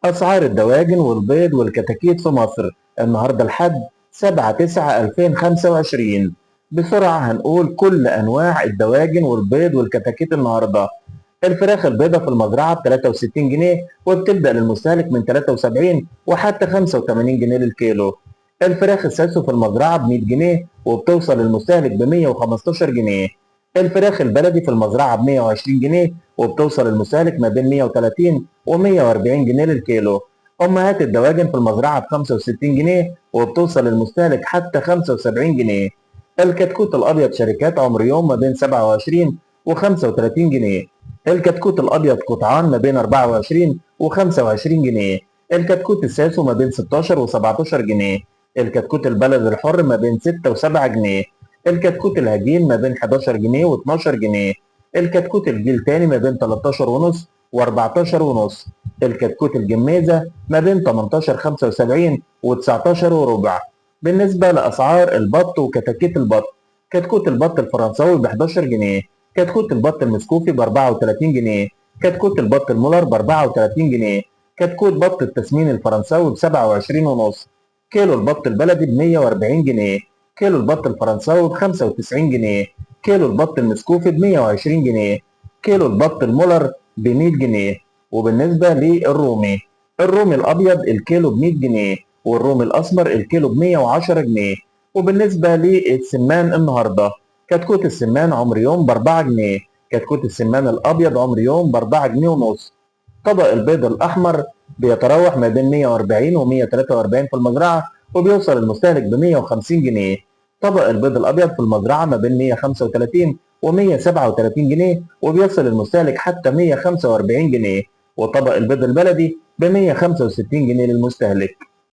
أسعار الدواجن والبيض والكتاكيت في مصر النهاردة لحد 7/9/2025. بسرعة هنقول كل أنواع الدواجن والبيض والكتاكيت النهاردة. الفراخ البيضاء في المزرعة ب 63 جنيه وبتبدأ للمستهلك من 73 وحتى 85 جنيه للكيلو. الفراخ الساسو في المزرعة ب 100 جنيه وبتوصل للمستهلك ب 115 جنيه. الفراخ البلدي في المزرعة ب 120 جنيه وبتوصل للمستهلك ما بين 130 و140 جنيه للكيلو. أمهات الدواجن في المزرعة ب 65 جنيه وبتوصل للمستهلك حتى 75 جنيه. الكتكوت الأبيض شركات عمر يوم ما بين 27 و35 جنيه. الكتكوت الأبيض قطعان ما بين 24 و25 جنيه. الكتكوت الساسو ما بين 16 و17 جنيه. الكتكوت البلد الحر ما بين 6 و7 جنيه. الكتكوت الهجين ما بين 11 جنيه و12 جنيه. الكتكوت الجيل تاني ما بين 13 ونص و14 ونص. الكتكوت الجميزة ما بين 18 75 و19 وربع. بالنسبة لأسعار البط وكتاكيت البط، كتكوت البط الفرنساوي ب 11 جنيه. كتكوت البط المسكوفي ب 34 جنيه. كتكوت البط المولر ب 34 جنيه. كتكوت بط التسمين الفرنساوي ب 27 ونص. كيلو البط البلدي ب 140 جنيه. كيلو البط الفرنساوي ب 95 جنيه. كيلو البط المسكوفي ب 120 جنيه. كيلو البط المولر ب 100 جنيه. وبالنسبة للرومي، الرومي الأبيض الكيلو ب 100 جنيه والرومي الأسمر الكيلو ب 110 جنيه. وبالنسبة للسمان النهاردة، كتكوت السمان عمر يوم ب 4 جنيه. كتكوت السمان الأبيض عمر يوم ب 4 جنيه ونص. طبق البيض الأحمر بيتراوح ما بين 140 و 143 في المزرعة وبيوصل المستهلك ب 150 جنيه. طبق البيض الأبيض في المزرعة ما بين 135 و 137 جنيه وبيوصل المستهلك حتى 145 جنيه. وطبق البيض البلدي ب 165 جنيه للمستهلك.